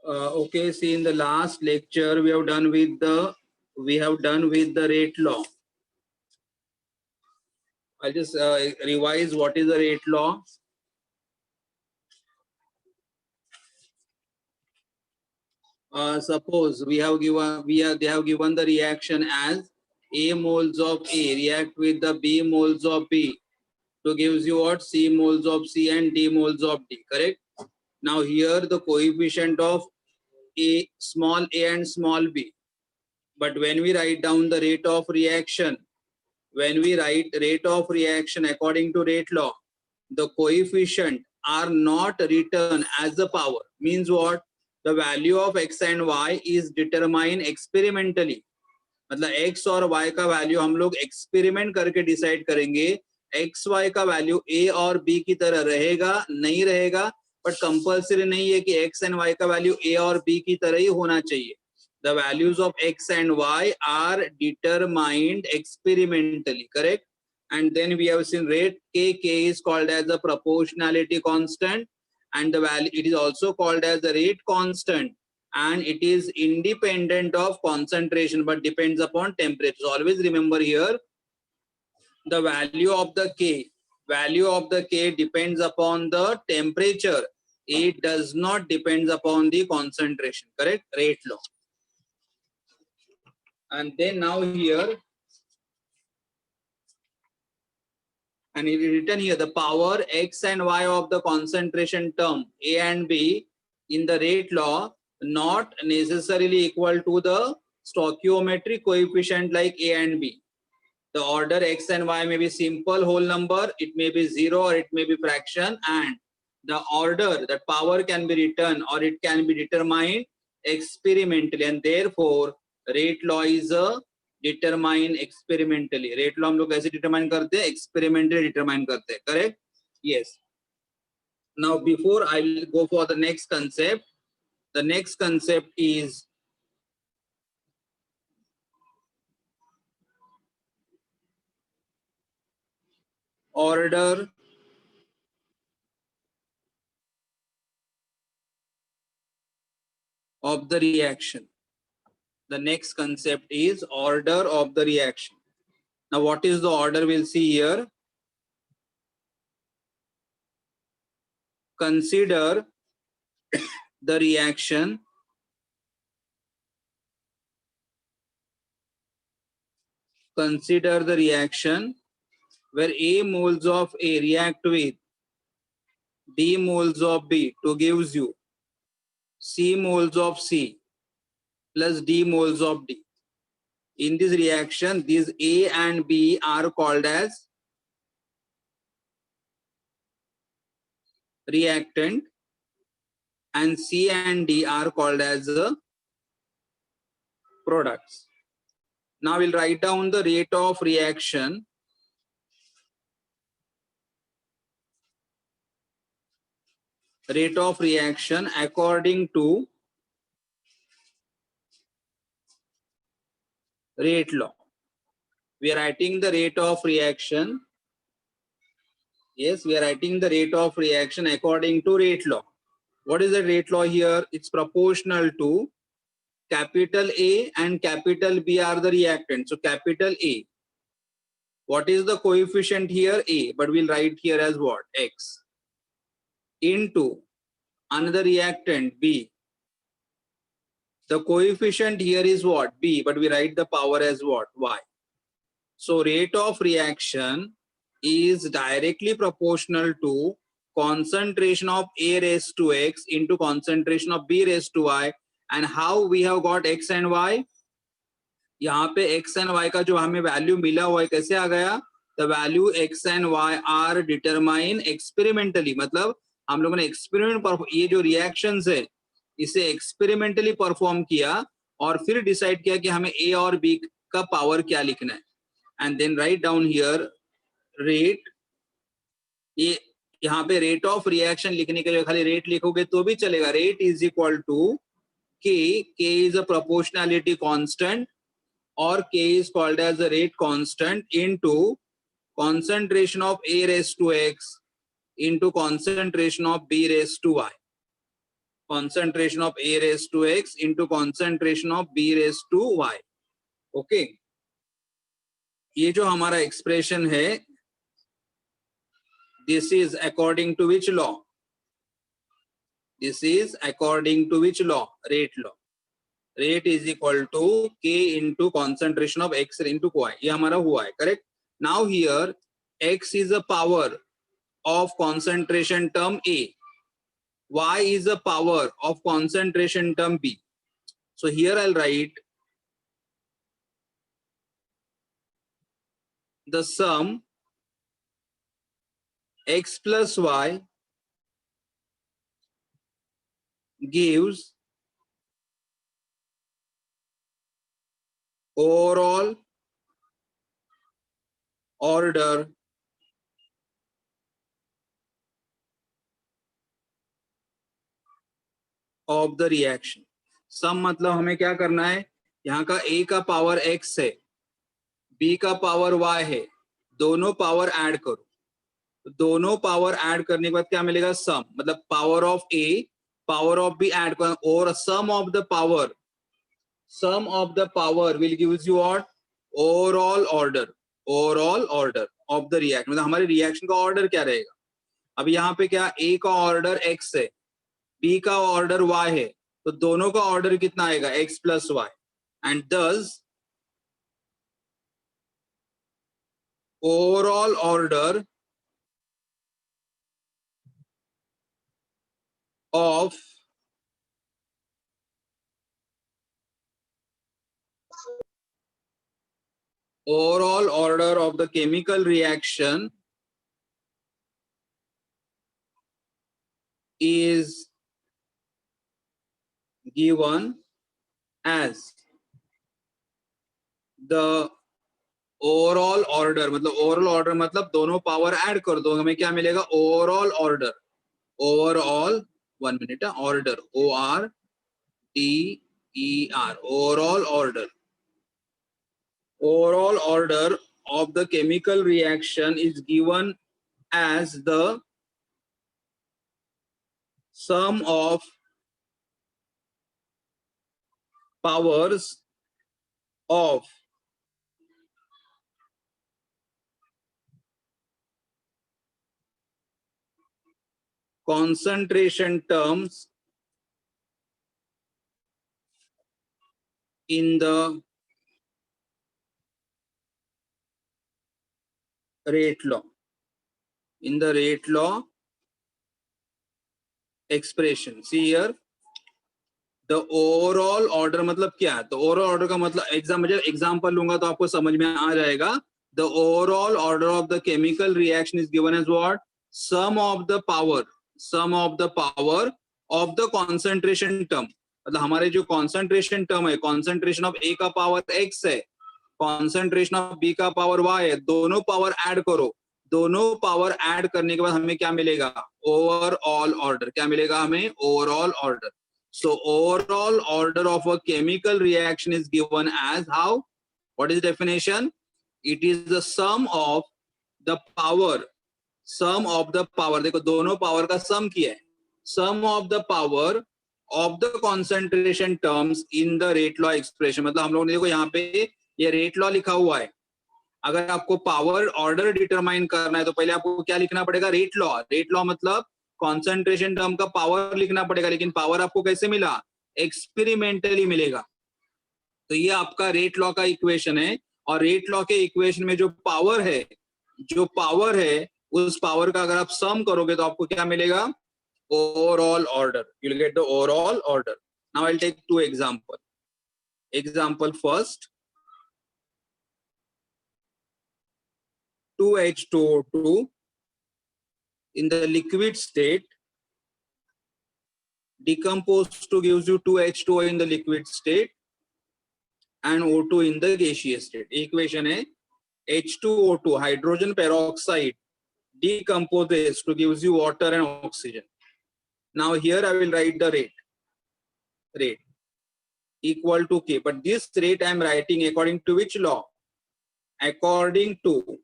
Okay, see, in the last lecture we have done with the rate law. I'll just revise what is the rate law. Suppose they have given the reaction as A moles of A react with the B moles of B to gives you what? C moles of C and D moles of D, correct? Now here the coefficient of A, small a and small b. But when we write down the rate of reaction, when we write rate of reaction according to rate law, the coefficient are not written as the power. Means what? The value of x and y is determined experimentally. मतलब x और y का value हम लोग experiment करके decide करेंगे. x y का value a और b की तरह रहेगा नहीं रहेगा, बट कंपल्सरी नहीं है कि x एंड y का वैल्यू a और b की तरह ही होना चाहिए. The values of x and y are determined experimentally, correct? And then we have seen rate k is called as the proportionality constant, and the value, it is also called as the rate constant, and it is independent of concentration but depends upon temperature. So always remember here the value of the k depends upon the temperature. It does not depends upon the concentration, correct? Rate law. And then now here, and it is written here, the power x and y of the concentration term A and B in the rate law not necessarily equal to the stoichiometric coefficient like A and B. The order x and y may be simple whole number, it may be 0 or it may be fraction, and the order, that power can be written or it can be determined experimentally, and therefore rate law is a determine experimentally. Rate law हम लोग कैसे determine करते हैं? Experimentally determine करते हैं, correct? Yes. Now before I will go for the next concept, the next concept is order of the reaction. The next concept is order of the reaction. Now what is the order? We'll see here. Consider the reaction where A moles of A react with D moles of B to gives you C moles of C plus D moles of D. In this reaction, these A and B are called as reactant and C and D are called as products. Now we'll write down the rate of reaction according to rate law. We are writing the rate of reaction. Yes, we are writing the rate of reaction according to rate law. What is the rate law here? It's proportional to capital A and capital B are the reactants. So capital A. What is the coefficient here? A, but we'll write here as what? X. Into another reactant B. The coefficient here is what? B, but we write the power as what? Y. So rate of reaction is directly proportional to concentration of A raised to X into concentration of B raised to Y. And how we have got X and Y? यहाँ पे x and y का जो हमें value मिला हुआ है कैसे आ गया? The value x and y are determined experimentally. मतलब हम लोगों ने एक्सपेरिमेंट, ये जो रिएक्शंस है इसे एक्सपेरिमेंटली परफॉर्म किया और फिर डिसाइड किया कि हमें a और b का पावर क्या लिखना है. And then write down here rate. ये यहाँ पे रेट ऑफ रिएक्शन लिखने के लिए खाली रेट लिखोगे तो भी चलेगा. Rate is equal to k is a proportionality constant or K is called as a rate constant into concentration of A raised to X into concentration of B raised to Y. concentration of A raised to X into concentration of B raised to Y. Okay. ये जो हमारा expression है, this is according to which law? This is according to which law? Rate law. Rate is equal to K into concentration of X into Y. ये हमारा हुआ है, correct? Now here X is a power of concentration term A. Y is a power of concentration term B. So here I'll write the sum X plus Y gives overall order of the reaction. सम मतलब हमें क्या करना है, यहाँ का A का power X है, B का पावर Y है, दोनों पावर ऐड करो. दोनों पावर ऐड करने के बाद क्या मिलेगा, सम. मतलब power of A power of B add करो और sum of the power will gives you what, overall order of the reaction. मतलब हमारे रिएक्शन का ऑर्डर क्या रहेगा. अब यहाँ पे क्या, A का ऑर्डर X है, B का ऑर्डर Y है, तो दोनों का ऑर्डर कितना आएगा, X प्लस Y. एंड दस overall order of the chemical reaction is given as the overall order. मतलब overall order मतलब दोनों पावर ऐड कर दो, हमें क्या मिलेगा, overall order. Overall, 1 minute, order, ORDER, overall order of the chemical reaction is given as the sum of powers of concentration terms in the rate law. In the rate law expression, see here, the overall order मतलब क्या है, तो overall order का मतलब example लूंगा तो आपको समझ में आ जाएगा. The overall order of the chemical reaction is given as what, sum of the power of the concentration term. मतलब हमारे जो concentration term है, concentration of A का पावर X है, concentration of B का पावर Y है, दोनों power add करो. दोनों पावर ऐड करने के बाद हमें क्या मिलेगा, ओवरऑल ऑर्डर. क्या मिलेगा हमें, overall order. So overall order of a chemical reaction is given as how? What is the definition? It is the sum of the power. देखो दोनों पावर का सम किया है. Sum of the power of the concentration terms in the rate law expression. मतलब हम लोगों ने देखो यहाँ पे ये रेट लॉ लिखा हुआ है. अगर आपको पावर ऑर्डर डिटरमाइन करना है तो पहले आपको क्या लिखना पड़ेगा, रेट लॉ. रेट लॉ मतलब कॉन्सेंट्रेशन टर्म का पावर लिखना पड़ेगा, लेकिन पावर आपको कैसे मिला, एक्सपेरिमेंटली मिलेगा. तो ये आपका रेट लॉ का इक्वेशन है. और रेट लॉ के इक्वेशन में जो पावर है उस पावर का अगर आप सम करोगे तो आपको क्या मिलेगा, overall order. You will get the overall order. Now I will take to example first, 2H2O2 in the liquid state decomposed to gives you 2H2O in the liquid state and O2 in the gaseous state. Equation है H2O2 hydrogen peroxide decomposes to gives you water and oxygen. Now here I will write the rate equal to K, but this rate I am writing according to which law, according to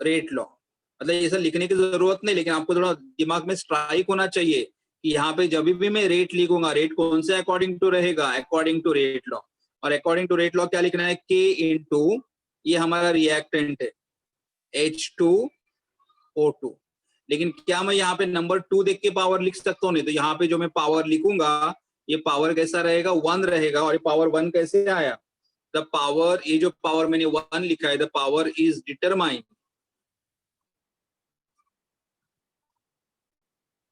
rate law. मतलब ये सब लिखने की जरूरत नहीं, लेकिन आपको थोड़ा दिमाग में स्ट्राइक होना चाहिए कि यहाँ पे जब भी मैं रेट लिखूंगा, रेट कौन से अकॉर्डिंग टू रहेगा, अकॉर्डिंग टू रेट लॉ। और अकॉर्डिंग टू रेट लॉ क्या लिखना है, के इंटू, ये हमारा रिएक्टेंट है H2O2। लेकिन क्या मैं यहाँ पे नंबर 2 देख के पावर लिख सकता हूँ? नहीं। तो यहाँ पे जो मैं पावर लिखूंगा, ये पावर कैसा रहेगा, 1 रहेगा। और ये पावर 1 कैसे आया? द पावर, ये जो पावर मैंने 1 लिखा है, द पावर इज डिटरमाइंड,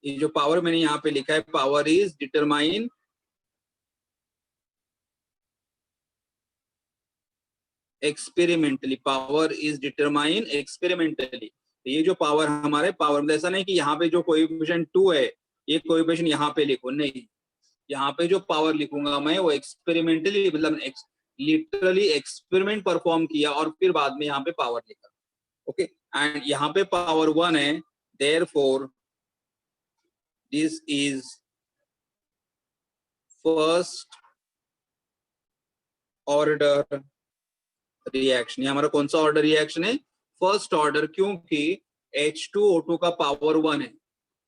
ये जो पावर मैंने यहाँ पे लिखा है, power is determine experimentally, power is determine experimentally. ये जो पावर हमारे पावर में, ऐसा नहीं कि यहाँ पे जो कोएफिशिएंट 2 है, ये कोएफिशिएंट यहाँ पे लिखो, नहीं। यहाँ पे जो पावर लिखूंगा मैं, वो एक्सपेरिमेंटली, मतलब लिटरली एक्सपेरिमेंट परफॉर्म किया और फिर बाद में यहाँ पे पावर लिखा। ओके, एंड यहाँ पे पावर 1 है, therefore this is first order reaction. ये हमारा कौन सा ऑर्डर रिएक्शन है? फर्स्ट ऑर्डर, क्योंकि H2O2 का पावर 1 है,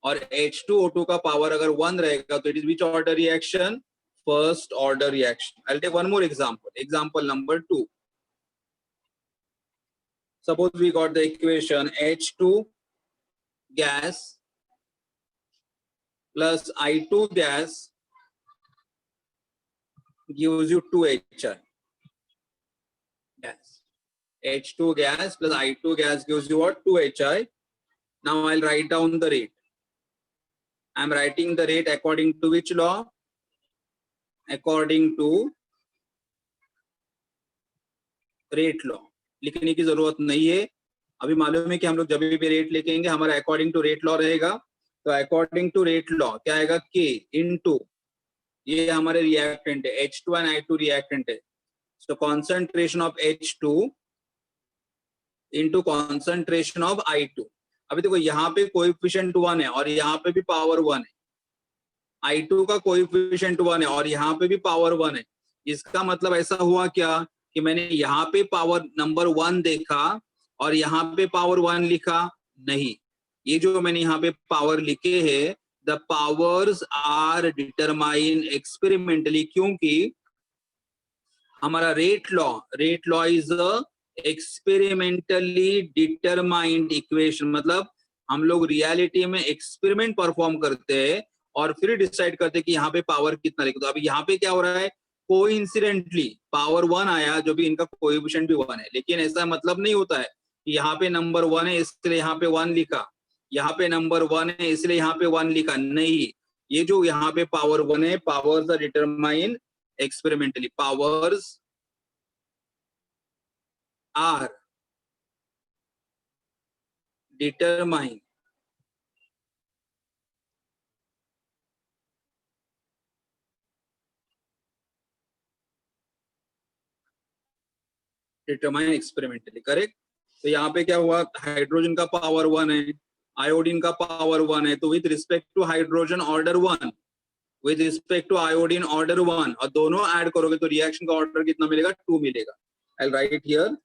और H2O2 का पावर अगर 1 रहेगा तो it is which order reaction? First order reaction. I will take one more example, example number 2। Suppose we got the equation H2 gas plus I2 gas gives you 2HI gas. H2 gas plus I2 gas gives you what? 2HI. Now I'll write down the rate. I'm writing the rate according to which law? According to rate law. लिखने की जरूरत नहीं है। अभी मालूम है कि हम लोग जब भी रेट लिखेंगे हमारा अकॉर्डिंग टू रेट लॉ रहेगा। तो अकॉर्डिंग टू रेट लॉ क्या आएगा? K इनटू, ये हमारे रिएक्टेंट है, H2 एंड I2 रिएक्टेंट है। So concentration of H2 into concentration of I2। अभी देखो यहाँ पे कोएफिशिएंट 1 है और यहाँ पे भी पावर 1 है। I2 का कोएफिशिएंट 1 है और यहाँ पे भी पावर 1 है। इसका मतलब ऐसा हुआ क्या कि मैंने यहाँ पे पावर नंबर 1 देखा और यहाँ पे पावर 1 लिखा? नहीं, ये जो मैंने यहाँ पे पावर लिखे हैं, the powers are determine experimentally, क्योंकि हमारा rate law is experimentally determined equation. मतलब हम लोग रियलिटी में एक्सपेरिमेंट परफॉर्म करते हैं और फिर डिसाइड करते हैं कि यहाँ पे पावर कितना लिखे। तो अभी यहाँ पे क्या हो रहा है, कोइंसिडेंटली पावर 1 आया, जो भी इनका कोएफिशिएंट भी 1 है। लेकिन ऐसा मतलब नहीं होता है कि यहाँ पे नंबर 1 है इसलिए यहाँ पे 1 लिखा, यहाँ पे नंबर 1 है इसलिए यहाँ पे 1 लिखा, नहीं। ये जो यहाँ पे पावर 1 है, powers are determine experimentally, powers are determine experimentally, correct. तो यहाँ पे क्या हुआ, हाइड्रोजन का पावर 1 है, आयोडीन का पावर 1 है, तो with respect to hydrogen order 1, with respect to iodine order 1, और दोनों ऐड करोगे तो रिएक्शन का ऑर्डर कितना मिलेगा? 2 मिलेगा। I will write here,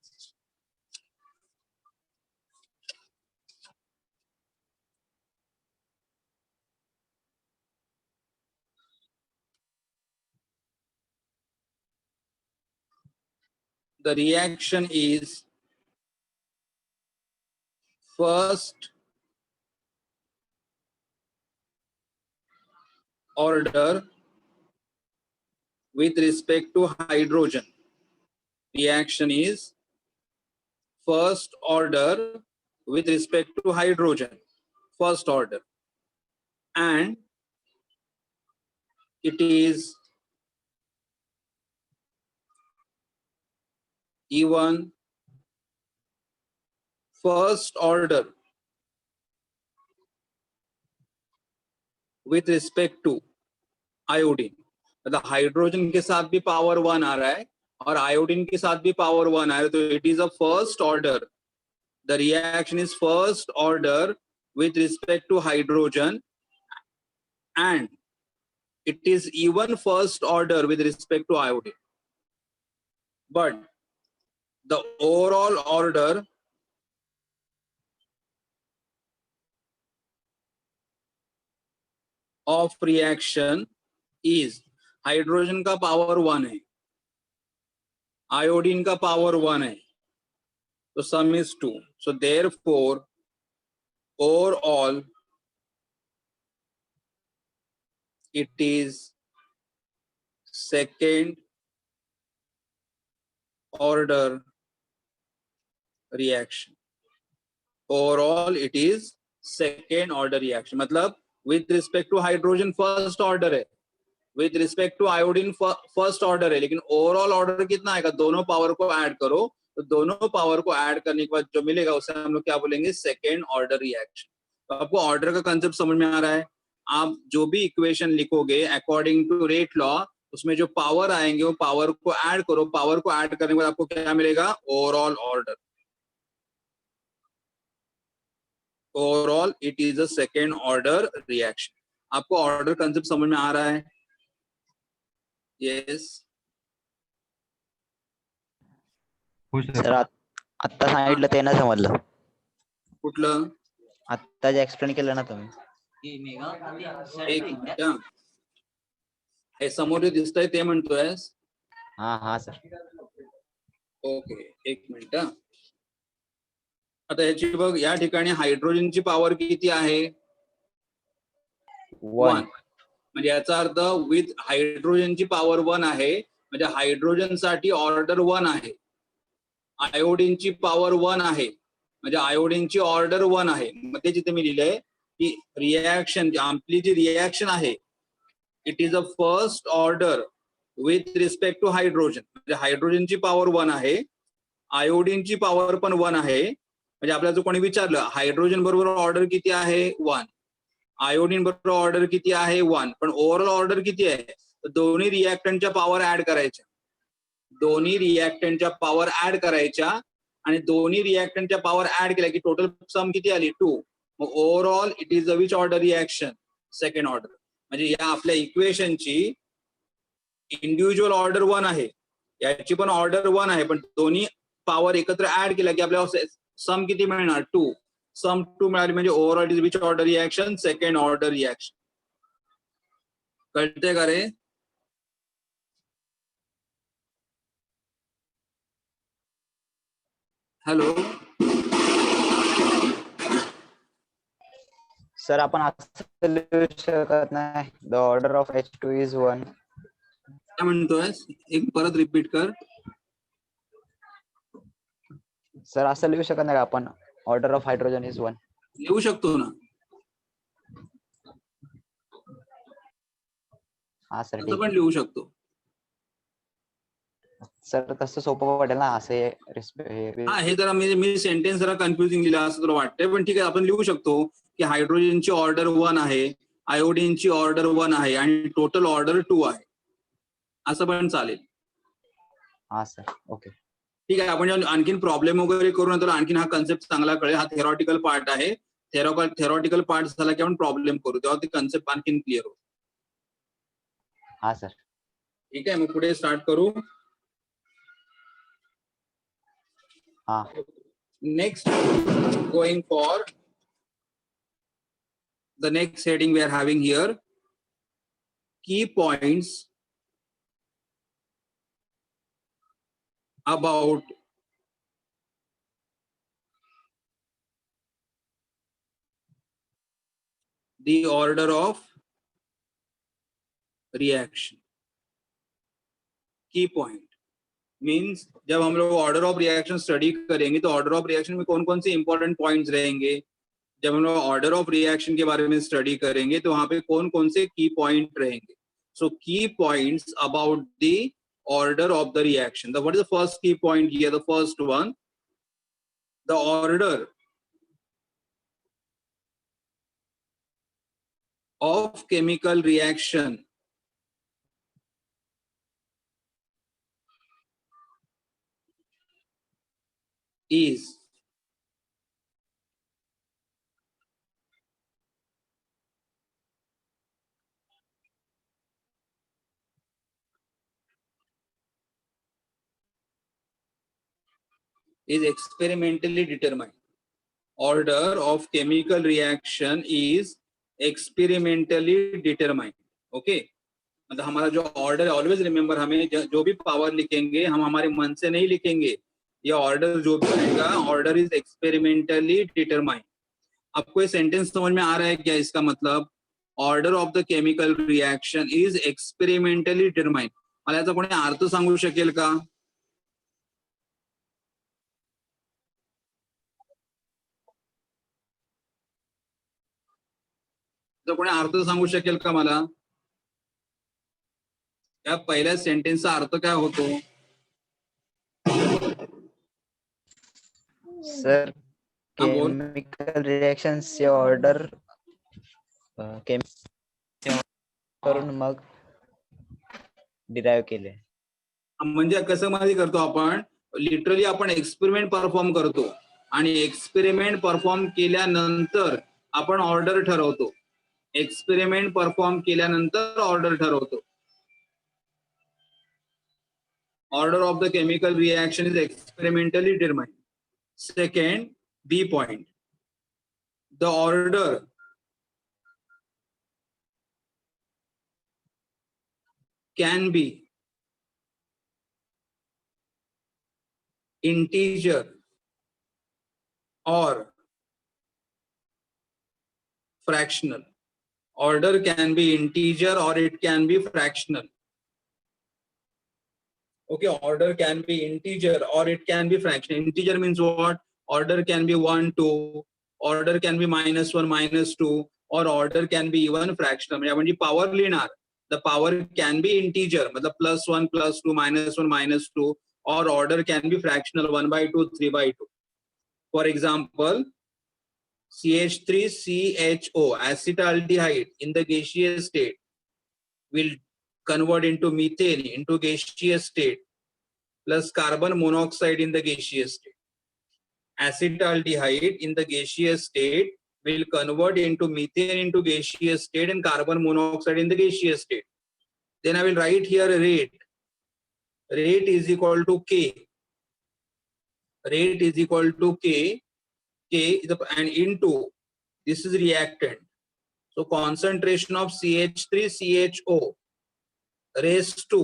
the reaction is first order with respect to hydrogen. Reaction is first order with respect to hydrogen, first order, and it is even first order with respect to iodine। मतलब hydrogen के साथ भी power 1 आ रहा है और iodine के साथ भी पावर 1 आ रहा है, तो it is a first order, the reaction is first order with respect to hydrogen, and it is even first order with respect to iodine, but the overall order of reaction is, hydrogen का power 1 है, iodine का power 1 है, तो sum is 2. So therefore overall it is second order reaction. Overall it is second order reaction. मतलब with respect to hydrogen first order है, with respect to iodine first order है, लेकिन overall order कितना आएगा? दोनों power को add करो, तो दोनों पावर को ऐड करने के बाद जो मिलेगा उसे हम लोग क्या बोलेंगे? Second order reaction. तो आपको ऑर्डर का कंसेप्ट समझ में आ रहा है? आप जो भी इक्वेशन लिखोगे अकॉर्डिंग टू रेट लॉ, उसमें जो पावर आएंगे वो पावर को ऐड करो, पावर को ऐड करने के बाद आपको क्या मिलेगा? Overall order. Overall it is a second order reaction. आपको ऑर्डर कंसेप्ट समझ में आ रहा है? येस. सर आता सांगितलं ते ना समजलं. कुठलं? आता जे एक्सप्लेन केलं ना तुम्ही. एक मिनिट. हे समोर जे दिसतंय ते म्हणतोयस? हा सर. ओके, एक मिनिट. आता ह्याची बघ, या ठिकाणी हायड्रोजनची पॉवर किती आहे? 1. म्हणजे याचा अर्थ विथ हायड्रोजनची पॉवर 1 आहे, म्हणजे हायड्रोजन साठी ऑर्डर 1 आहे. आयोडीनची पॉवर 1 आहे, म्हणजे आयोडीनची ऑर्डर 1 आहे. मग ते जिथे मी लिहिलंय की रिएक्शन, आपली जी रिएक्शन आहे it is a first order with respect two hydrogen. म्हणजे हायड्रोजनची पॉवर 1 आहे, आयोडीनची पॉवर पण 1 आहे. म्हणजे आपल्याला जर कोणी विचारलं हायड्रोजन बरोबर ऑर्डर किती आहे? 1. आयोडीन बरोबर ऑर्डर किती आहे? 1. पण ओव्हरऑल ऑर्डर किती आहे? तर दोन्ही रिएक्टंटच्या पॉवर ऍड करायच्या, दोन्ही रिएक्टंटच्या पॉवर ऍड करायच्या, आणि दोन्ही रिएक्टंटच्या पॉवर ऍड केल्या की टोटल सम किती आली? 2. मग overall it is a which order reaction? Second order. म्हणजे या आपल्या इक्वेशनची इंडिव्हिज्युअल ऑर्डर 1 आहे, याची पण ऑर्डर 1 आहे, पण दोन्ही पॉवर एकत्र ऍड केल्या की आपल्याला सम किती मिळणार? 2. सम 2 मिळाली म्हणजे overall is which order reaction? Second order reaction. कळते का रे? हॅलो सर आपण असं लिहू शकत नाही, the order of H2 is 1. काय म्हणतोय? एक परत रिपीट कर. सर असं लिहू शकत नाही का आपण, ऑर्डर ऑफ हायड्रोजन इज 1? लिहू शकतो ना. हा सर, असं ठीक पण आहे. लिहू शकतो. सर तसं सोपं पडेल ना असे. हा, हे जरा मी सेंटेन्स जरा कन्फ्युजिंग लिहिला असं तुला वाटतंय, पण ठीक आहे, आपण लिहू शकतो की हायड्रोजनची ऑर्डर 1 आहे, आयोडीनची ऑर्डर 1 आहे आणि टोटल ऑर्डर 2 आहे, असं पण चालेल. हा सर, ओके. ठीक आहे. आपण आणखीन प्रॉब्लेम वगैरे करू नंतर आणखीन हा कन्सेप्ट चांगला कळेल. हा थेरॉटिकल पार्ट आहे. थेरॉटिकल पार्ट झाला की आपण प्रॉब्लेम करू, तेव्हा ते कन्सेप्ट आणखीन क्लिअर होईल. हा सर. ठीक आहे, मग पुढे स्टार्ट करू. हा. Next, going for the next heading we are having here, key points about the order of reaction. की पॉइंट मीन्स जब हम लोग ऑर्डर ऑफ रिएक्शन स्टडी करेंगे तो ऑर्डर ऑफ रिएक्शन में कौन कौन से इंपॉर्टेंट पॉइंट्स रहेंगे. जब हम लोग ऑर्डर ऑफ रिएक्शन के बारे में स्टडी करेंगे तो वहां पे कौन कौन से की पॉइंट रहेंगे. So key points about the order of the reaction. What is the first key point here? The first one, the order of chemical reaction is experimentally determined. Order of chemical reaction is experimentally determine. Okay, मतलब हमारा जो order, always remember, हमें जो भी power लिखेंगे हम हमारे मन से नहीं लिखेंगे. ये ऑर्डर जो भी आएगा, ऑर्डर इज एक्सपेरिमेंटली डिटरमाइन. आपको ये सेंटेंस समझ में आ रहा है क्या? इसका मतलब order of the chemical reaction is experimentally determine. मला याचा कोणी अर्थ सांगू शकेल का? तर कोणी अर्थ सांगू शकेल का मला? या पहिल्या सेंटेन्सचा अर्थ काय होतो? सर हाँ, बोल. केमिकल रिएक्शन्स चे ऑर्डर करून मग डिराइव केले. म्हणजे कसं माहिती करतो आपण, लिटरली आपण एक्सपेरिमेंट परफॉर्म करतो आणि एक्सपेरिमेंट परफॉर्म केल्यानंतर आपण ऑर्डर ठरवतो. एक्सपेरिमेंट परफॉर्म केल्यानंतर ऑर्डर ठरवतो. Order of the chemical reaction is experimentally determined. Second, B point, the order can be integer or fractional. Order can be integer or it can be fractional. Okay, order can be integer or it can be fractional. Integer means what? Order can be 1, 2, order can be -1, -2, or order can be even fractional. म्हणजे power लिहिणार, the power can be integer, मतलब +1, +2, -1, -2, or order can be fractional, 1/2, 3/2. For example, CH3CHO, acetaldehyde, in the gaseous state will convert into methane into gaseous state, plus carbon monoxide in the gaseous state. Acetaldehyde in the gaseous state will convert into methane into gaseous state and carbon monoxide in the gaseous state. Then I will write here rate. Rate is equal to K. Rate is equal to K. K is and into, this is reactant. So concentration of CH3CHO raised to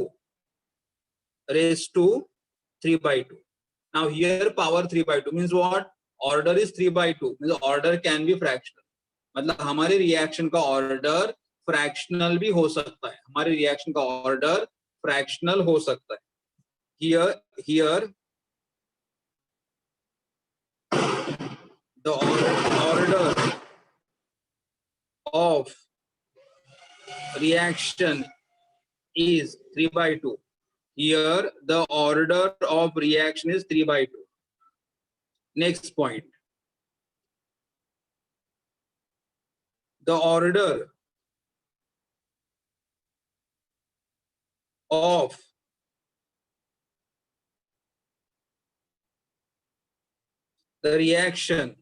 3/2. Now here power 3/2 means what? Order is 3/2, means order can be fractional. मतलब हमारे reaction का order fractional भी हो सकता है. हमारे reaction का order fractional हो सकता है. Here the order of reaction is 3/2. Here the order of reaction is 3/2. Next point, the order of the reaction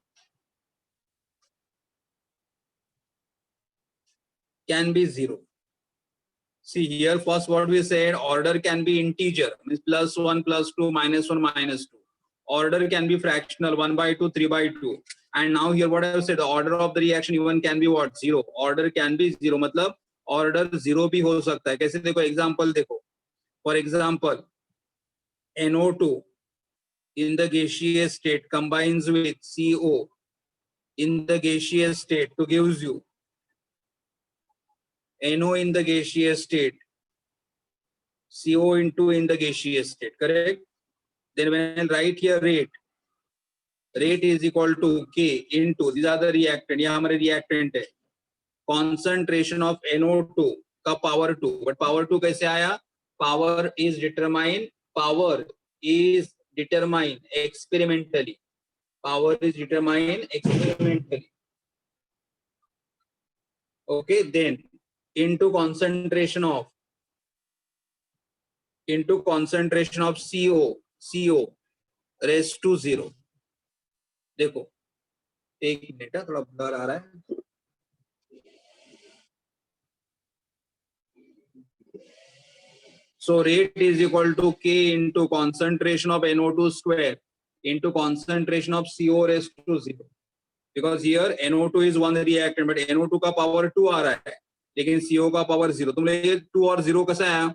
can be 0. See here, first what we said, order can be integer, means +1, +2, -1, -2. Order can be fractional, 1/2, 3/2. And now here what I have said, the order of the reaction even can be what? 0. Order can be 0, मतलब order 0 भी हो सकता है. कैसे देखो, example देखो. For example, NO2 in the gaseous state combines with CO in the gaseous state to gives you NO in the gaseous state, CO into in the gaseous state, correct? Then when I write here rate is equal to K into, these are the reactant, ये हमारे reactant है, concentration of NO2 का power 2, but power 2 कैसे आया? Power is determined experimentally. Power is determined experimentally. Okay, then into concentration of CO raised to 0. देखो एक minute है, थोड़ा ब्लर आ रहा है. So rate is equal to K into concentration of NO2 square into concentration of CO raised to 0. because here NO2 is one reactant but NO2 का power 2 आ रहा है लेकिन CO का power 0. तुम लोग ये 2 और 0 कैसे आया?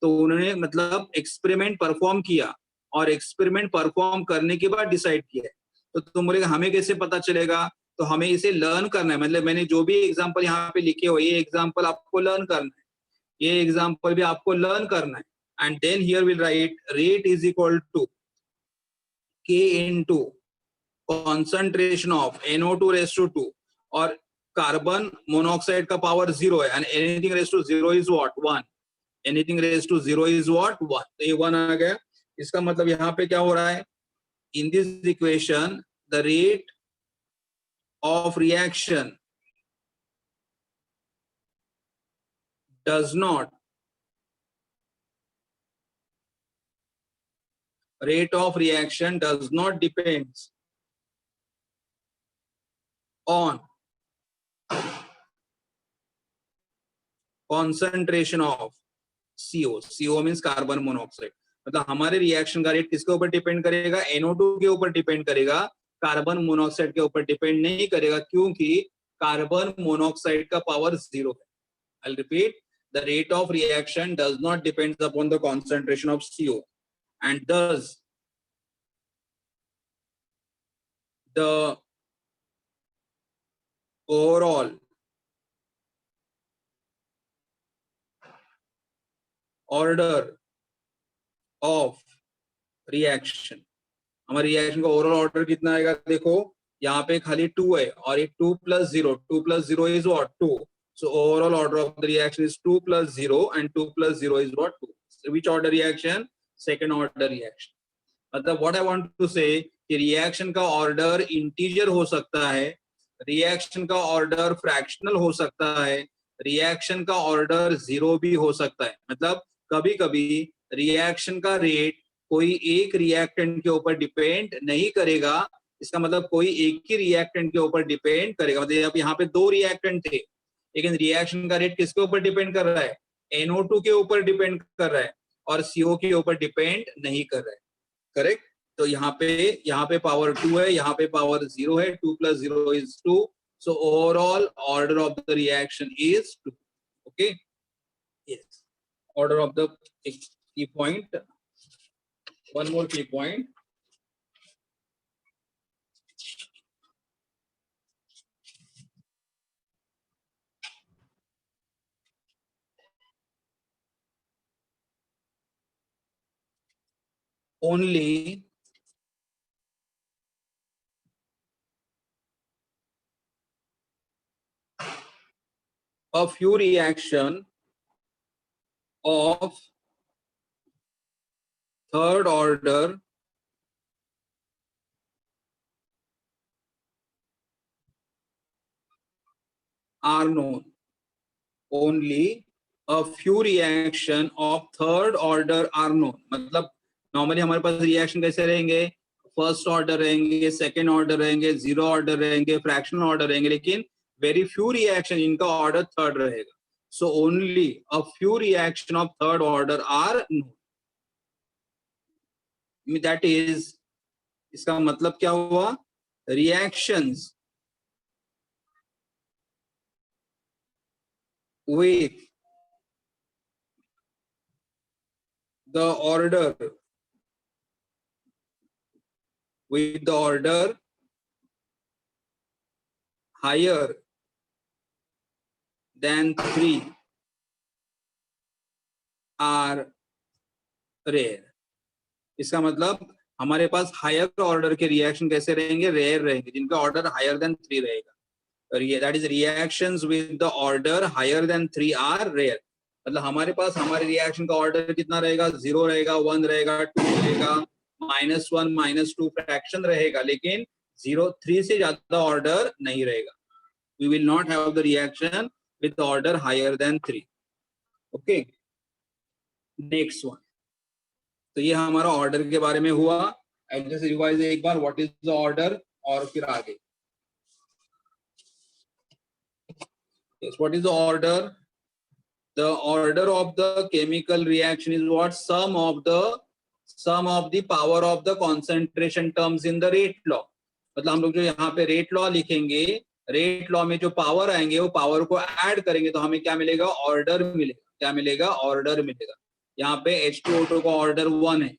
तो उन्होंने मतलब एक्सपेरिमेंट परफॉर्म किया और एक्सपेरिमेंट परफॉर्म करने के बाद डिसाइड किया. तो तुम बोलेगा हमें कैसे पता चलेगा? तो हमें इसे लर्न करना है. मतलब मैंने जो भी एग्जांपल यहाँ पे लिखे हो ये एग्जांपल आपको लर्न करना है, ये एग्जांपल भी आपको लर्न करना है. And then here will write rate is equal to K into concentration of NO2 raised to 2 और कार्बन मोनोऑक्साइड का पावर 0 है and anything raised to 0 is what? 1. Anything raised to 0 is what? 1. तो ये 1 आ गया. इसका मतलब यहाँ पे क्या हो रहा है? In this equation the rate of reaction does not depends on concentration of CO. CO means carbon monoxide. मतलब हमारे रिएक्शन का रेट किसके ऊपर डिपेंड करेगा? NO2 के ऊपर डिपेंड करेगा, कार्बन मोनोऑक्साइड के ऊपर डिपेंड नहीं करेगा क्योंकि कार्बन मोनोऑक्साइड का पावर 0 है. I'll repeat, the rate of reaction does not depend upon the concentration of CO and thus the overall order of reaction. हमारे रिएक्शन का ओवरऑल ऑर्डर कितना आएगा? देखो यहाँ पे खाली 2 है और एक 2 plus 0. 2 plus 0 is what? 2. So overall order of the reaction is 2 plus 0 and 2 plus 0 is what? 2. So which order reaction? Second order reaction. मतलब what I want to say कि रिएक्शन का ऑर्डर इंटीजर हो सकता है, reaction का order fractional हो सकता है, रिएक्शन का ऑर्डर 0 भी हो सकता है. मतलब कभी कभी रिएक्शन का रेट कोई एक रिएक्टेंट के ऊपर डिपेंड नहीं करेगा. इसका मतलब कोई एक ही रिएक्टेंट के ऊपर डिपेंड करेगा. मतलब अब यहाँ पे 2 रिएक्टेंट थे लेकिन रिएक्शन का रेट किसके ऊपर डिपेंड कर रहा है? NO2 के ऊपर डिपेंड कर रहा है और CO के ऊपर डिपेंड नहीं कर रहा है. करेक्ट. तो यहाँ पे पावर 2 है, यहाँ पे पावर 0 है. 2 plus 0 is 2. So overall order of the reaction is 2. Okay. Yes. Order of the key point. One more key point. Only a few reaction of third order are known. Only a few reaction of third order are known. मतलब normally हमारे पास reaction कैसे रहेंगे? First order रहेंगे, second order रहेंगे, 0 order रहेंगे, fractional order रहेंगे, लेकिन वेरी फ्यू रिएक्शन इनका ऑर्डर थर्ड रहेगा. So only a few reaction of third order are known. That is, इसका मतलब क्या हुआ? Reactions with the order higher than 3 are rare. इसका मतलब हमारे पास हायर ऑर्डर के रिएक्शन कैसे रहेंगे? रेयर रहेंगे, जिनका ऑर्डर हायर देन 3 रहेगा. That is reactions with the order higher than 3 are rare. मतलब हमारे पास हमारे रिएक्शन का ऑर्डर कितना रहेगा? 0 रहेगा, 1 रहेगा, 2 रहेगा, -1 -2 फ्रैक्शन रहेगा, लेकिन 0 3 से ज्यादा ऑर्डर नहीं रहेगा. We will not have the reaction with the order higher than 3. Okay. Next one. तो ये हमारा ऑर्डर के बारे में हुआ. I'll just revise एक बार what is the order और फिर आगे. Yes, what is the order? The order of the chemical reaction is what? Sum of the power of the concentration terms in the rate law. मतलब हम लोग जो यहाँ पे रेट लॉ लिखेंगे, रेट लॉ में जो पावर आएंगे वो पावर को ऐड करेंगे तो हमें क्या मिलेगा, ऑर्डर मिलेगा। क्या मिलेगा, ऑर्डर मिलेगा। यहाँ पे H2O2 का ऑर्डर 1 है,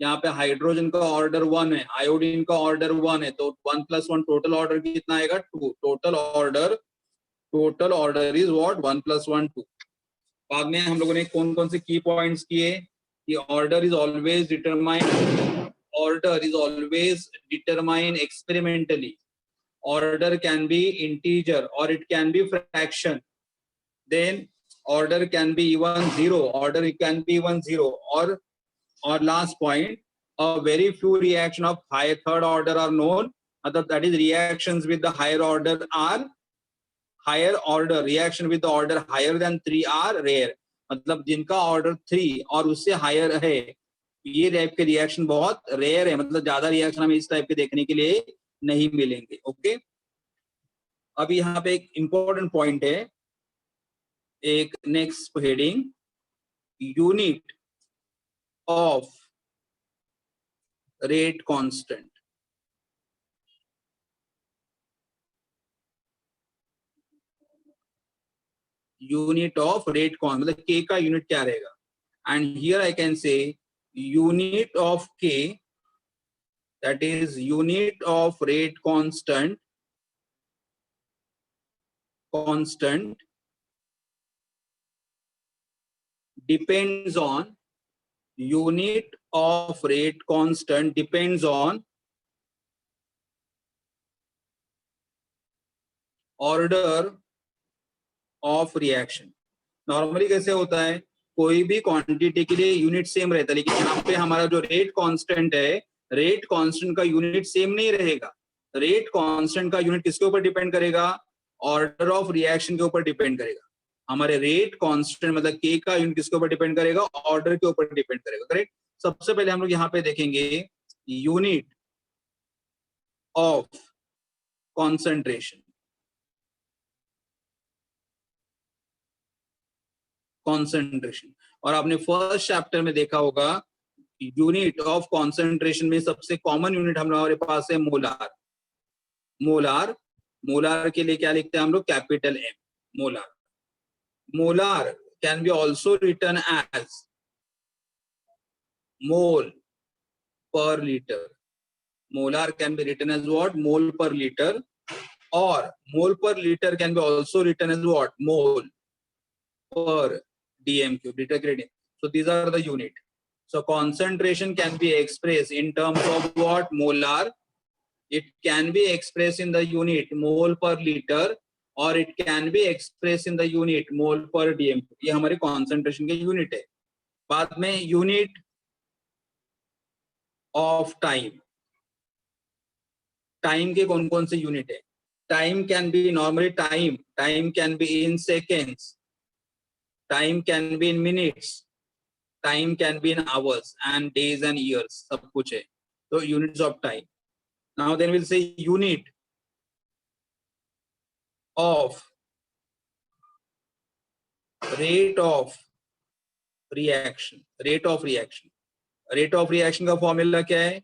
यहाँ पे हाइड्रोजन का ऑर्डर 1 है, आयोडीन का ऑर्डर 1 है, तो 1 + 1 टोटल ऑर्डर कितना आएगा, 2। Total order is what, 1 + 1 2। बाद में हम लोगों ने कौन कौन से की पॉइंट्स किए कि order is always determine experimentally, order can be integer or it can be fraction, then order can be even zero, or last point, a very few reaction of higher third order are known, that is reactions with the higher order reaction with the order higher than 3 are rare, मतलब जिनका order 3 और उससे higher है ये type के reaction बहुत rare है, मतलब ज्यादा रिएक्शन हमें इस टाइप के देखने के लिए नहीं मिलेंगे। ओके, अभी यहाँ पे एक इंपॉर्टेंट पॉइंट है, एक next heading, unit of rate constant. Unit of rate constant मतलब के का यूनिट क्या रहेगा, and here I can say unit of K, that is unit of rate constant depends on unit of rate constant depends on order of reaction। Normally कैसे होता है, कोई भी quantity के लिए यूनिट सेम रहता है, लेकिन यहाँ पे हमारा जो रेट कांस्टेंट है, रेट कांस्टेंट का यूनिट सेम नहीं रहेगा। रेट कांस्टेंट का यूनिट किसके ऊपर डिपेंड करेगा, ऑर्डर ऑफ रिएक्शन के ऊपर डिपेंड करेगा। हमारे रेट कांस्टेंट मतलब के का यूनिट किसके ऊपर डिपेंड करेगा, ऑर्डर के ऊपर डिपेंड करेगा। करेक्ट। सबसे पहले हम लोग यहाँ पे देखेंगे यूनिट ऑफ कॉन्सेंट्रेशन, और आपने फर्स्ट चैप्टर में देखा होगा यूनिट ऑफ कॉन्सेंट्रेशन में सबसे कॉमन यूनिट हमारे पास है मोलार के लिए क्या लिखते हैं हम लोग, capital M, molar can be also written as mole per litre, molar can be written as what, mole per litre, और mole per litre can be also written as what, mole per dm cube, liter gradient. So these are the unit. So concentration can be expressed in terms of what, molar. It can be expressed in the unit mole per liter, or it can be expressed in the unit mole per dm cube. ये हमारे concentration के unit है। बाद में unit of time, time के कौन कौन से unit है, time can be normally time can be in seconds, time can be in minutes, time can be in hours, and days and years, सब कुछ है। तो units of time. Now then we'll say unit of rate of reaction, rate of reaction का formula क्या है,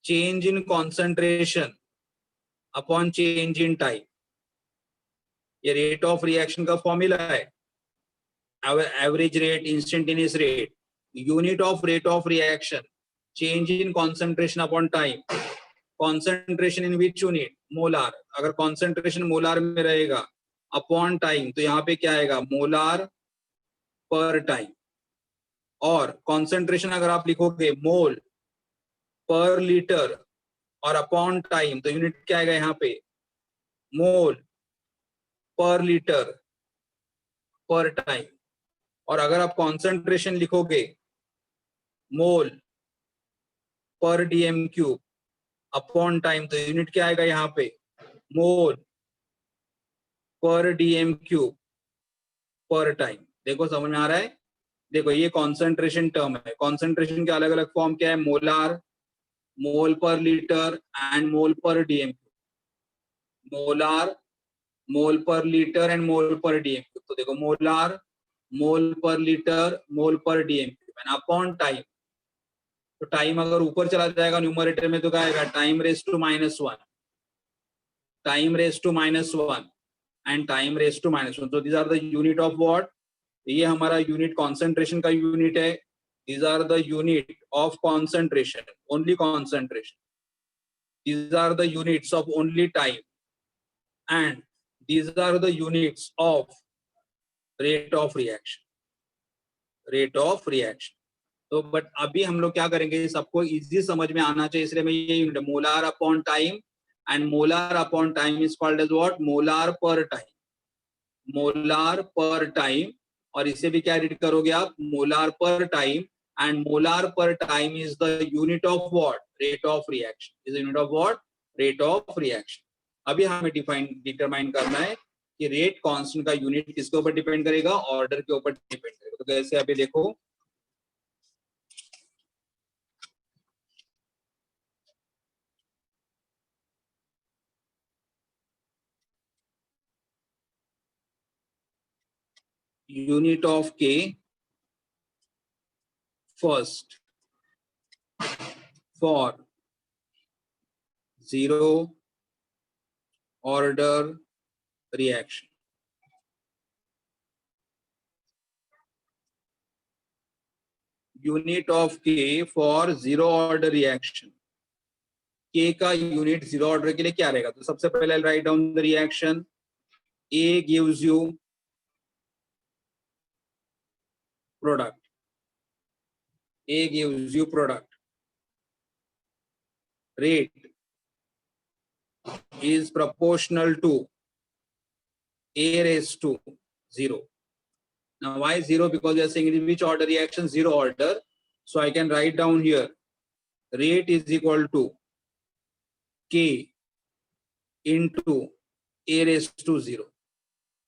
change in concentration upon change in time। ये rate of reaction का formula है। Our average rate, instantaneous rate, unit of rate of reaction, change in concentration upon time, concentration in which unit, molar। अगर concentration molar में रहेगा upon time तो यहाँ पे क्या आएगा, molar per time, और concentration अगर आप लिखोगे mole per liter और upon time तो यूनिट क्या आएगा यहाँ पे, mole per liter per time। और अगर आप कॉन्सेंट्रेशन लिखोगे मोल per dm cube upon time तो यूनिट क्या आएगा यहाँ पे, मोल पर डीएम क्यूब पर टाइम। देखो समझ में आ रहा है, देखो ये कॉन्सेंट्रेशन टर्म है। कॉन्सेंट्रेशन के अलग अलग फॉर्म क्या है, molar, mole per litre and mole per dm cube, molar, mole per litre and mole per dm cube. तो देखो molar, mole per litre, mole per dm cube, and upon time. तो time अगर ऊपर चला जाएगा numerator में तो क्या आएगा, time raise to -1, time raised to -1 and time raised to -1. So these are the unit of what? ये हमारा unit concentration का unit है. These are the unit of concentration, only concentration. These are the units of only time, and these are the units of rate of reaction. Rate of reaction. तो but अभी हम लोग क्या करेंगे, सबको easy समझ में आना चाहिए, इसलिए मैं ये unit molar upon time, and molar upon time is called as what? Molar per time. Molar per time, और इसे भी क्या रीड करोगे आप? Molar per time, and molar per time is the unit of what? Rate of reaction. Is the unit of what? Rate of reaction. अभी हमें determine करना है कि रेट कांस्टेंट का यूनिट किसके ऊपर डिपेंड करेगा? ऑर्डर के ऊपर डिपेंड करेगा. तो कैसे? अभी देखो, unit of K first for zero order reaction. Unit of K for zero order reaction. K का unit zero order के लिए क्या रहेगा? तो सबसे पहले I'll write down the reaction. A gives you product. A gives you product. Rate is proportional to A raised to 0. Now why 0? Because we are saying in which order reaction? Zero order. So I can write down here, rate is equal to K into A raised to 0.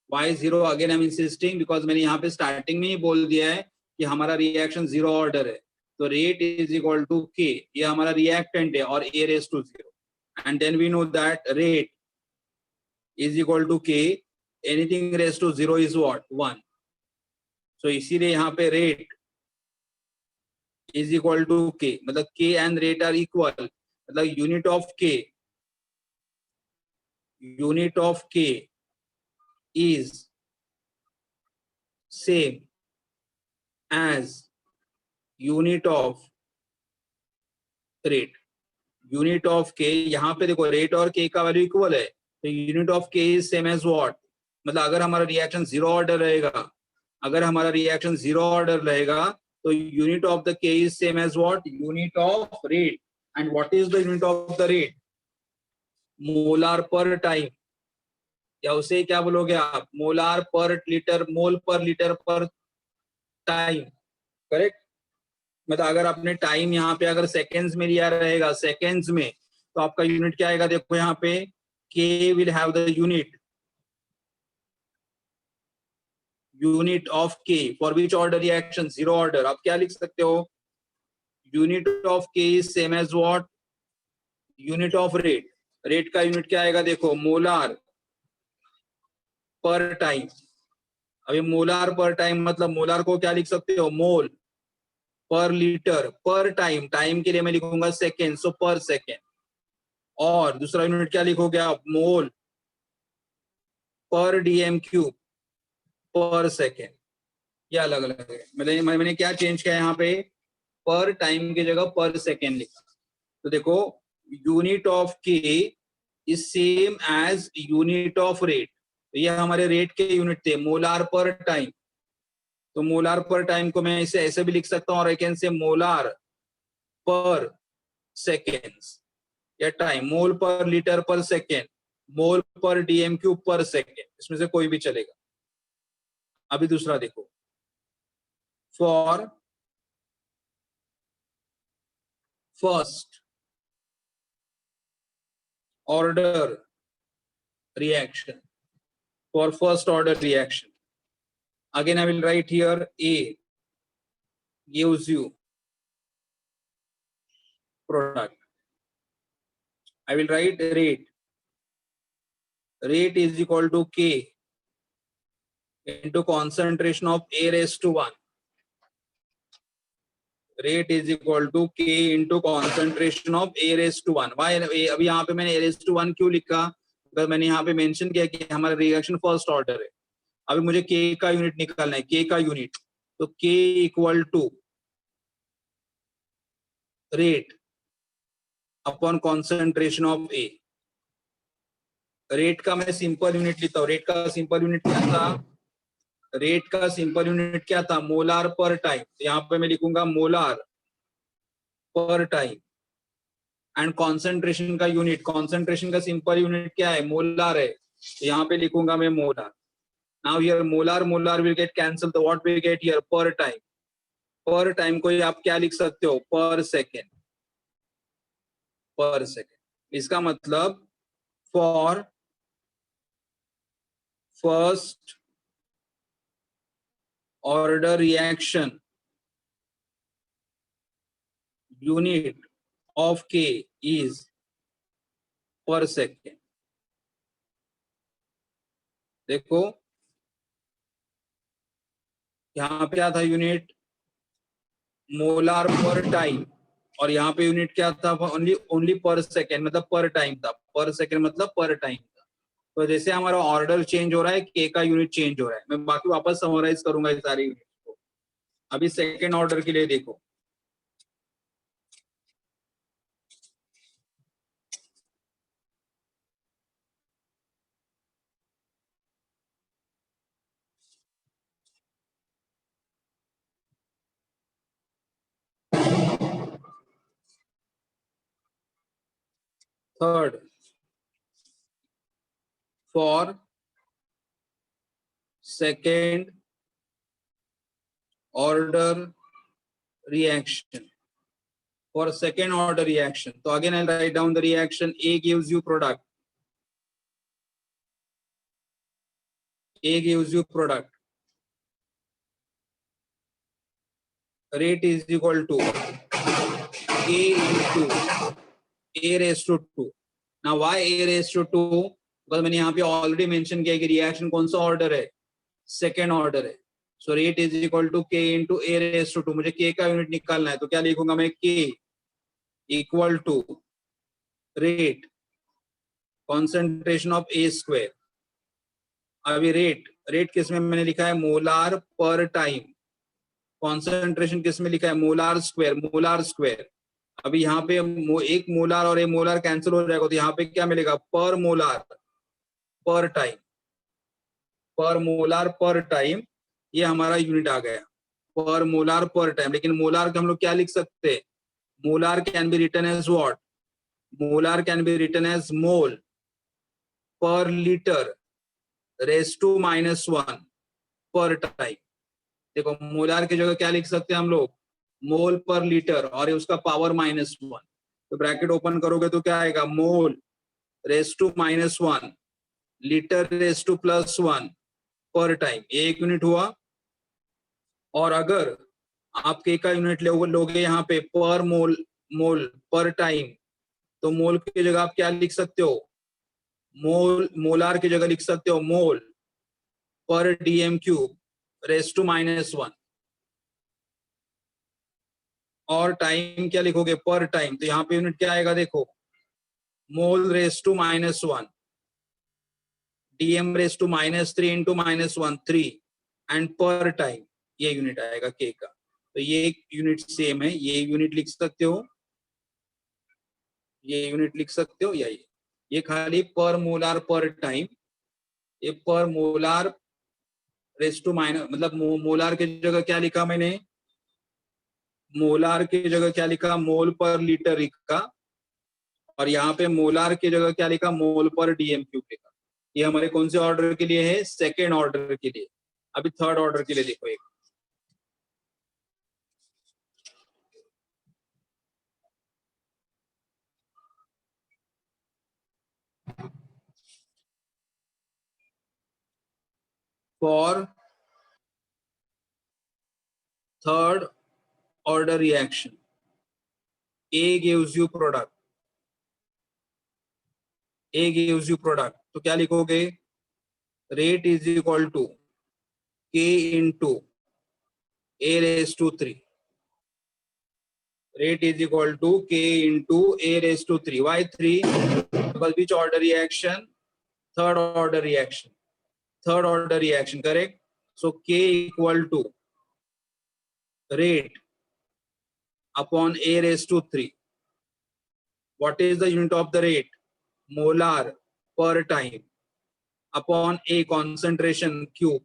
Why 0? Again I'm insisting because मैंने यहाँ पे starting में ही बोल दिया है कि हमारा reaction zero order है. तो rate is equal to K, ये हमारा reactant है, और A raised to 0. And then we know that rate is equal to K. Anything raised to 0 is what? 1. So इसीलिए यहाँ पे rate is equal to K. मतलब K and rate are equal. मतलब unit of K is same as unit of rate. Unit of K, यहाँ पे देखो rate और K का वैल्यू इक्वल है, तो unit of K is same as what? मतलब अगर हमारा रिएक्शन जीरो ऑर्डर रहेगा, अगर हमारा रिएक्शन जीरो ऑर्डर रहेगा, तो unit of the K is same as what? Unit of rate. And what is the unit of the rate? Molar per time, या उसे क्या बोलोगे आप? मोलार पर लीटर, मोल पर लीटर पर टाइम. करेक्ट. मतलब अगर आपने टाइम यहाँ पे अगर सेकेंड्स में लिया रहेगा, सेकेंड्स में, तो आपका यूनिट क्या आएगा? देखो यहाँ पे K will have the unit of K for which order reaction? Zero order. आप क्या लिख सकते हो? Unit of K is same as what? Unit of rate. Rate का यूनिट क्या आएगा? देखो, मोलार पर टाइम. अभी मोलार पर टाइम मतलब मोलार को क्या लिख सकते हो? मोल पर लीटर पर टाइम. टाइम के लिए मैं लिखूंगा सेकेंड, सो पर सेकेंड. और दूसरा यूनिट क्या लिखोगे आप? मोल पर डीएम क्यूब पर सेकेंड. ये अलग अलग है. मैंने क्या चेंज किया यहाँ पे? पर टाइम की जगह पर सेकेंड लिखा. तो देखो, unit of K is same as unit of rate. ये हमारे रेट के यूनिट थे, मोलार पर टाइम. तो मोलार पर टाइम को मैं इसे ऐसे भी लिख सकता हूँ, और आई कैन से मोलार पर सेकेंड्स या टाइम, मोल पर लीटर पर सेकेंड, मोल पर डीएम क्यूब पर सेकेंड. इसमें से कोई भी चलेगा. अभी दूसरा देखो, for first order reaction. For first order reaction, again I will write here A gives you product. I will write rate. Rate is equal to K into concentration of A raised to 1. Rate is equal to K into concentration of A raised to 1. Why? अभी यहाँ पे मैंने A raised to 1 क्यों लिखा? अगर मैंने यहाँ पे मेंशन किया कि हमारा रिएक्शन फर्स्ट ऑर्डर है, अभी मुझे के का यूनिट निकालना है, के का यूनिट, तो K equal to rate upon concentration of A. Rate का मैं सिंपल यूनिट लेता हूँ, रेट का सिंपल यूनिट क्या था, रेट का सिंपल यूनिट क्या था, मोलार पर टाइम। यहाँ पे मैं लिखूंगा molar per time. And concentration का यूनिट, कॉन्सेंट्रेशन का सिंपल यूनिट क्या है, मोलार है, तो यहाँ पे लिखूंगा मैं molar. Now here molar molar will get cancel, तो व्हाट विल गेट हियर, पर टाइम। पर टाइम को आप क्या लिख सकते हो, पर सेकेंड, पर सेकेंड। इसका मतलब for first order reaction unit of K is per second। देखो यहाँ पे क्या था यूनिट, मोलार पर टाइम, और यहाँ पे यूनिट क्या था, ओनली पर सेकेंड, मतलब पर टाइम था, पर सेकेंड मतलब पर टाइम था। तो जैसे हमारा ऑर्डर चेंज हो रहा है, के का यूनिट चेंज हो रहा है। मैं बाकी वापस समराइज करूंगा इस सारी यूनिट को। अभी सेकेंड ऑर्डर के लिए देखो, third for second order reaction, for second order reaction. So again I'll write down the reaction. A gives you product, A gives you product, rate is equal to A into A raised to 2. Now why A raised to 2? because मैंने यहाँ पे already mention किया कि reaction कौन सा order है, second order है। So rate is equal to K into A raise to 2। मुझे के का यूनिट निकालना है, तो क्या लिखूंगा मैं, K equal to rate concentration of A square. अभी रेट किस में मैंने लिखा है, मोलार पर टाइम। कॉन्सेंट्रेशन किस में लिखा है, मोलार स्क्वायर, मोलार स्क्वायर। अभी यहाँ पे एक मोलार और एक मोलार कैंसिल हो जाएगा, तो यहाँ पे क्या मिलेगा, पर मोलार पर टाइम, पर मोलार पर टाइम, ये हमारा यूनिट आ गया, पर मोलार पर टाइम। लेकिन मोलार का हम लोग क्या लिख सकते हैं, molar can be written as what, molar can be written as mole per litre raise to -1 per time. देखो मोलार की जगह क्या लिख सकते हैं हम लोग, मोल पर लीटर, और उसका पावर -1। तो ब्रैकेट ओपन करोगे तो क्या आएगा, mole raise to -1 litre raise to +1 per time, ये एक यूनिट हुआ। और अगर आप के का यूनिट लोगे यहाँ पे पर मोल पर टाइम, तो मोल की जगह आप क्या लिख सकते हो, मोलार की जगह लिख सकते हो मोल per dm cube race to -1। और टाइम क्या लिखोगे, पर टाइम, तो यहाँ पे यूनिट क्या आएगा, देखो mole raise to -1 dm raise to -3 into -1 3 and per time, ये यूनिट आएगा के का। तो ये यूनिट सेम है, ये यूनिट लिख सकते हो, ये यूनिट लिख सकते हो, या ये खाली पर मोलार पर टाइम, ये पर मोलार रेस टू माइनस, मतलब मोलार की जगह क्या लिखा मैंने, मोलार की जगह क्या लिखा, मोल पर लीटर लिखा, और यहाँ पे मोलार की जगह क्या लिखा, मोल पर डीएम क्यूब लिखा। ये हमारे कौन से ऑर्डर के लिए है, सेकेंड ऑर्डर के लिए। अभी थर्ड ऑर्डर के लिए देखो, एक for third order reaction, A gives you product, A gives you product, तो क्या लिखोगे, rate is equal to K into A raised to 3, rate is equal to K into A raised to 3. Why 3? Because which order reaction, third order reaction, correct? So K equal to rate upon A raised to 3. What is the unit of the rate? Molar per time upon A concentration cube.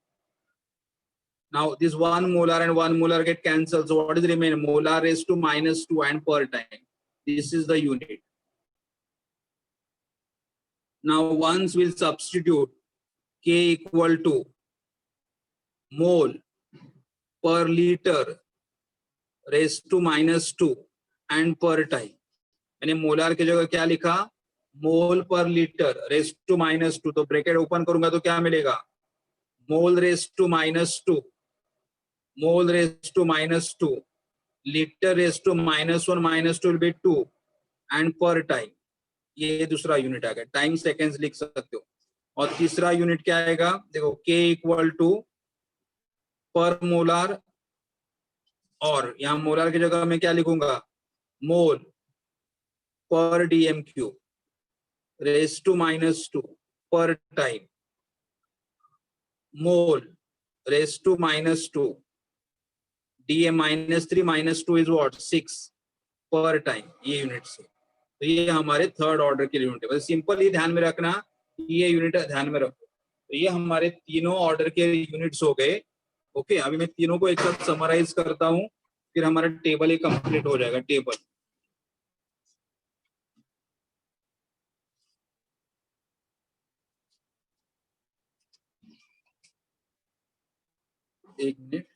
Now this 1 molar and 1 molar get cancelled. So what is remain? Molar raised to -2 and per time. This is the unit. Now once we'll substitute K equal to mole per liter raised to -2 and per time. मैंने molar की जगह क्या लिखा? मोल per litre raised to -2. तो bracket open करूंगा तो क्या मिलेगा? Mole raised to -2, mole raised to -2, litre raised to -1 -2 will be 2 and per time. ये दूसरा यूनिट आ गया. टाइम सेकेंड्स लिख सकते हो. और तीसरा यूनिट क्या आएगा? देखो K इक्वल टू पर मोलार, और यहाँ मोलार की जगह मैं क्या लिखूंगा? मोल per dm cube race to -2 per time, mole raise to -2 dm -3 -2 is what 6 per time. ये यूनिट से. तो ये हमारे थर्ड ऑर्डर के यूनिट है. सिंपल ही ध्यान में रखना, ये यूनिट ध्यान में रखो. तो ये हमारे तीनों ऑर्डर के यूनिट्स हो गए. ओके, अभी मैं तीनों को एक साथ समराइज करता हूँ, फिर हमारा टेबल ही कंप्लीट हो जाएगा. टेबल एक minute.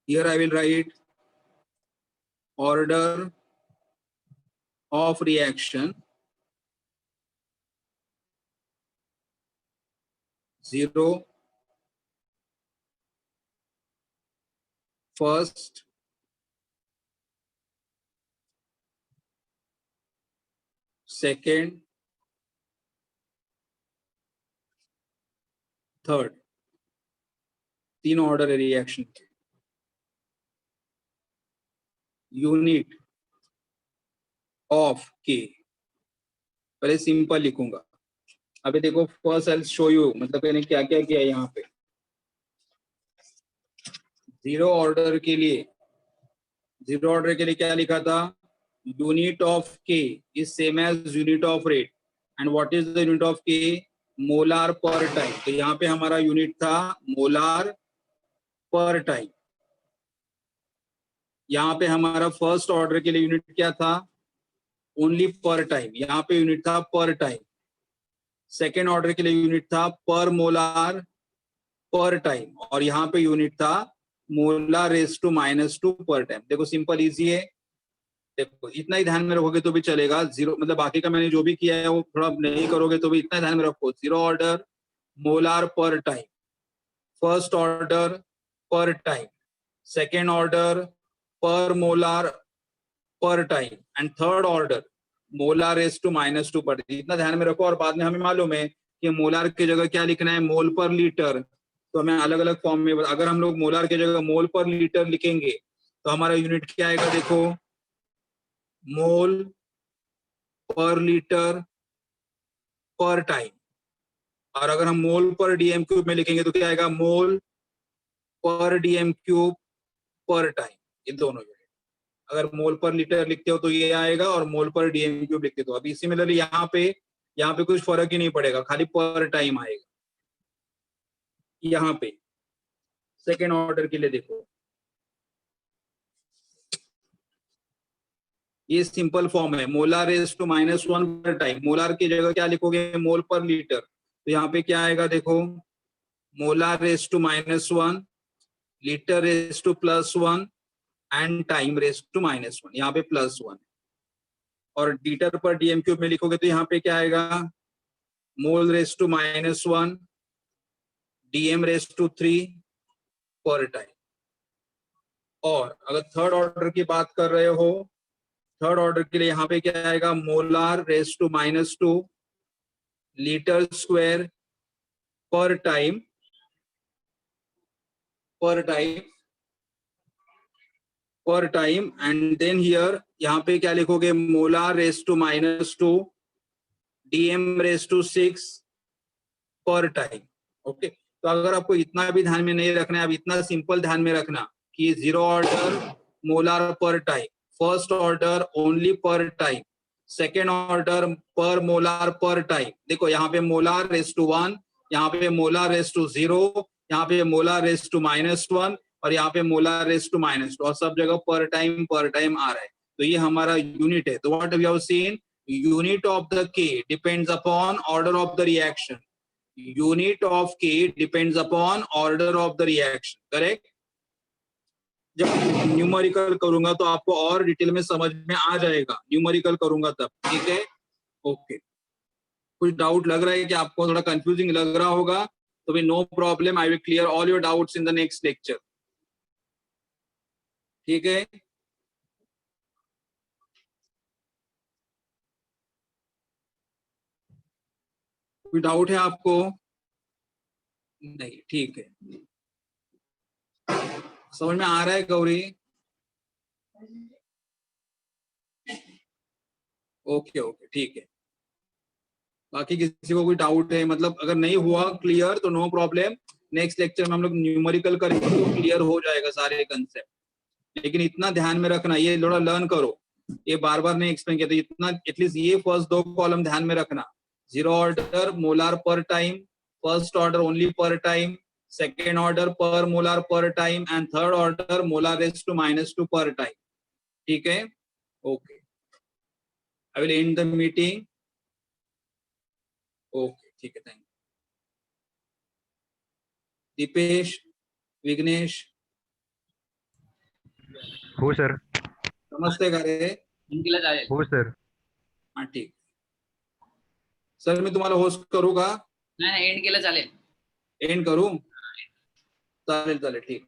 Here I will write order of reaction 0, first, second, third. तीन ऑर्डर है रिएक्शन के. यूनिट ऑफ के पहले सिंपल लिखूंगा. अभी देखो फर्स्ट आई शो यू, मतलब मैंने क्या क्या किया यहाँ पे. जीरो ऑर्डर के लिए क्या लिखा था? Unit of K is same as unit of rate. And what is the unit of K? Molar per time. तो यहाँ पे हमारा यूनिट था मोलार पर टाइम. यहाँ पे हमारा फर्स्ट ऑर्डर के लिए यूनिट क्या था? Only per time. यहाँ पे यूनिट था पर टाइम. सेकेंड ऑर्डर के लिए यूनिट था पर मोलार पर टाइम, और यहाँ पे यूनिट था molar raise to -2 per time. देखो सिंपल इजी है. देखो इतना ही ध्यान में रखोगे तो भी चलेगा. जीरो मतलब बाकी का मैंने जो भी किया है वो थोड़ा नहीं करोगे तो भी इतना ध्यान में रखो. Zero order molar per time, first order per time, second order per molar per time, and third order molar raise to -2 per time. इतना ध्यान में रखो. और बाद में हमें मालूम है कि मोलार की जगह क्या लिखना है? मोल पर लीटर. तो हमें अलग अलग फॉर्म में, अगर हम लोग मोलार की जगह मोल पर लीटर लिखेंगे तो हमारा यूनिट क्या आएगा? देखो मोल पर लीटर पर टाइम. और अगर हम मोल पर डीएम क्यूब में लिखेंगे तो क्या आएगा? मोल पर डीएम क्यूब पर टाइम. ये दोनों यूनिट. अगर मोल पर लीटर लिखते हो तो ये आएगा, और मोल पर डीएम क्यूब लिखते हो. अभी सिमिलरली यहाँ पे कुछ फर्क ही नहीं पड़ेगा, खाली पर टाइम आएगा. यहाँ पे सेकेंड ऑर्डर के लिए देखो, ये सिंपल फॉर्म है. Molar raise to -1 per time. Molar की जगह क्या लिखोगे? मोल पर लीटर. तो यहाँ पे क्या आएगा? देखो molar raise to -1, litre raise to +1 and time raise to -1. यहाँ पे +1. और लीटर पर डीएम क्यूब में लिखोगे तो यहाँ पे क्या आएगा? Mole raise to -1, dm raise to 3 per time. और अगर थर्ड ऑर्डर की बात कर रहे हो, थर्ड ऑर्डर के लिए यहाँ पे क्या आएगा? Molar raise to -2, liter square per time and then here यहाँ पे क्या लिखोगे, molar raised to -2 dm raised to 6 per time. Okay, तो अगर आपको इतना भी ध्यान में नहीं रखना है, अब इतना सिंपल ध्यान में रखना कि 0 order molar per time, first order only per time, second order per molar per time. देखो यहाँ पे मोलार रेस टू 1, यहाँ पे मोलार रेस टू 0, यहाँ पे मोलार रेस टू -1 और यहाँ पे मोलार रेस टू -2 और सब जगह पर टाइम आ रहा है. तो ये हमारा यूनिट है. तो what we have seen, unit of the K depends upon order of the reaction. Unit of K depends upon order of the reaction. Correct? जब न्यूमेरिकल करूंगा तो आपको और डिटेल में समझ में आ जाएगा, न्यूमेरिकल करूंगा तब. ठीक है, ओके. कुछ डाउट लग रहा है कि आपको थोड़ा कंफ्यूजिंग लग रहा होगा, तो भी no problem, I will clear all your doubts in the next lecture. ठीक है, कोई डाउट है आपको? नहीं, ठीक है, समझ में आ रहा है गौरी? ओके ओके, ठीक है. बाकी किसी को कोई डाउट है, मतलब अगर नहीं हुआ क्लियर तो नो प्रॉब्लम, नेक्स्ट लेक्चर में हम लोग न्यूमेरिकल करेंगे तो क्लियर हो जाएगा सारे कंसेप्ट. लेकिन इतना ध्यान में रखना, ये थोड़ा लर्न करो, ये बार बार नहीं एक्सप्लेन किया, तो इतना एटलीस्ट ये फर्स्ट 2 कॉलम ध्यान में रखना. 0 order molar per time, first order only per time, second order per molar per time and third order molar raise to -2 per time. ठीक है, okay. I will end the meeting. Okay, ठीक है, thank you. Dipesh, Vighnesh, हो sir. नमस्ते करे. हो sir. हाँ, ठीक. सर मी तुम्हाला होस्ट करू का? नाही एंड केलं चालेल. एंड करू? चालेल चालेल, ठीक.